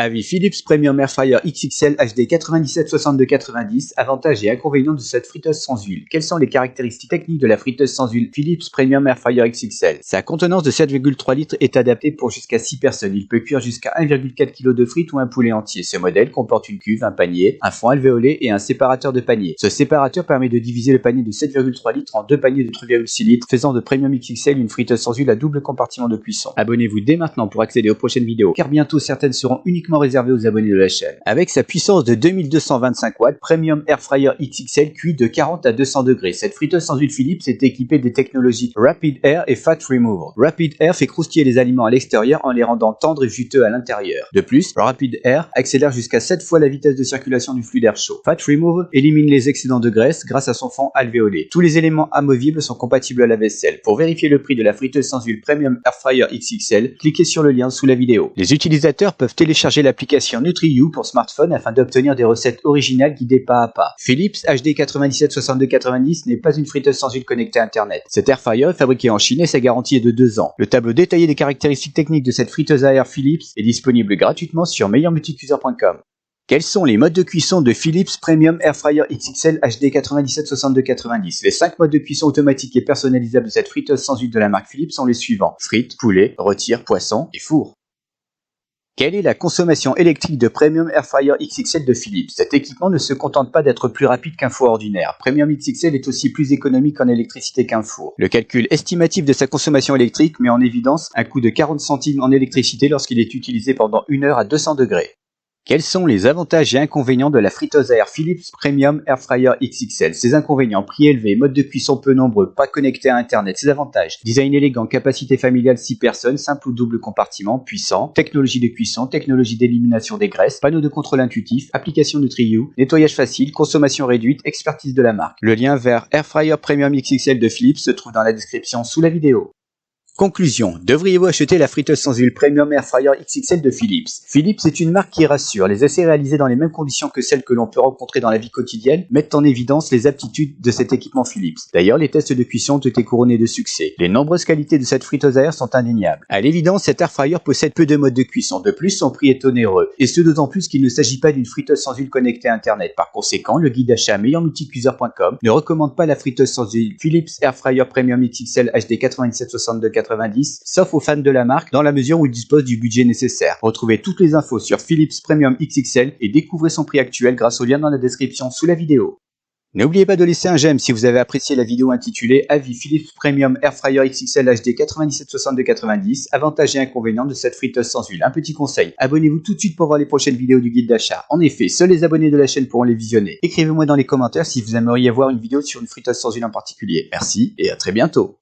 Avis Philips Premium Air Fryer XXL HD 97 62 90, avantages et inconvénients de cette friteuse sans huile. Quelles sont les caractéristiques techniques de la friteuse sans huile Philips Premium Air Fryer XXL? Sa contenance de 7,3 litres est adaptée pour jusqu'à 6 personnes. Il peut cuire jusqu'à 1,4 kg de frites ou un poulet entier. Ce modèle comporte une cuve, un panier, un fond alvéolé et un séparateur de panier. Ce séparateur permet de diviser le panier de 7,3 litres en deux paniers de 3,6 litres, faisant de Premium XXL une friteuse sans huile à double compartiment de cuisson. Abonnez-vous dès maintenant pour accéder aux prochaines vidéos, car bientôt certaines seront uniquement réservé aux abonnés de la chaîne. Avec sa puissance de 2225 watts, Premium Air Fryer XXL cuit de 40 à 200 degrés. Cette friteuse sans huile Philips est équipée des technologies Rapid Air et Fat Removal. Rapid Air fait croustiller les aliments à l'extérieur en les rendant tendres et juteux à l'intérieur. De plus, Rapid Air accélère jusqu'à 7 fois la vitesse de circulation du flux d'air chaud. Fat Removal élimine les excédents de graisse grâce à son fond alvéolé. Tous les éléments amovibles sont compatibles à la vaisselle. Pour vérifier le prix de la friteuse sans huile Premium Air Fryer XXL, cliquez sur le lien sous la vidéo. Les utilisateurs peuvent télécharger l'application NutriYou pour smartphone afin d'obtenir des recettes originales guidées pas à pas. Philips HD 97 62 90 n'est pas une friteuse sans huile connectée à Internet. Cet air fryer est fabriqué en Chine et sa garantie est de 2 ans. Le tableau détaillé des caractéristiques techniques de cette friteuse à air Philips est disponible gratuitement sur meilleurmulticuiseur.com. Quels sont les modes de cuisson de Philips Premium Air Fryer XXL HD 97 62 90? Les 5 modes de cuisson automatiques et personnalisables de cette friteuse sans huile de la marque Philips sont les suivants: frites, poulet, rôtir, poisson et four. Quelle est la consommation électrique de Premium Air Fryer XXL de Philips? Cet équipement ne se contente pas d'être plus rapide qu'un four ordinaire. Premium XXL est aussi plus économique en électricité qu'un four. Le calcul estimatif de sa consommation électrique met en évidence un coût de 40 centimes en électricité lorsqu'il est utilisé pendant 1 heure à 200 degrés. Quels sont les avantages et inconvénients de la friteuse à air Philips Premium Air Fryer XXL? Ses inconvénients: prix élevé, mode de cuisson peu nombreux, pas connecté à Internet. Ses avantages: design élégant, capacité familiale 6 personnes, simple ou double compartiment, puissant, technologie de cuisson, technologie d'élimination des graisses, panneau de contrôle intuitif, application NutriYou, nettoyage facile, consommation réduite, expertise de la marque. Le lien vers Air Fryer Premium XXL de Philips se trouve dans la description sous la vidéo. Conclusion: devriez-vous acheter la friteuse sans huile Premium Air Fryer XXL de Philips? Philips est une marque qui rassure. Les essais réalisés dans les mêmes conditions que celles que l'on peut rencontrer dans la vie quotidienne mettent en évidence les aptitudes de cet équipement Philips. D'ailleurs, les tests de cuisson ont été couronnés de succès. Les nombreuses qualités de cette friteuse à air sont indéniables. À l'évidence, cet air fryer possède peu de modes de cuisson. De plus, son prix est onéreux. Et ce d'autant plus qu'il ne s'agit pas d'une friteuse sans huile connectée à Internet. Par conséquent, le guide d'achat meilleurmulticuiseur.com ne recommande pas la friteuse sans huile Philips Air Fryer Premium XXL HD 97 62 90, sauf aux fans de la marque, dans la mesure où il dispose du budget nécessaire. Retrouvez toutes les infos sur Philips Premium XXL et découvrez son prix actuel grâce au lien dans la description sous la vidéo. N'oubliez pas de laisser un j'aime si vous avez apprécié la vidéo intitulée Avis Philips Premium Air Fryer XXL HD 97 62 90, avantages et inconvénients de cette friteuse sans huile. Un petit conseil: abonnez-vous tout de suite pour voir les prochaines vidéos du guide d'achat. En effet, seuls les abonnés de la chaîne pourront les visionner. Écrivez-moi dans les commentaires si vous aimeriez voir une vidéo sur une friteuse sans huile en particulier. Merci et à très bientôt.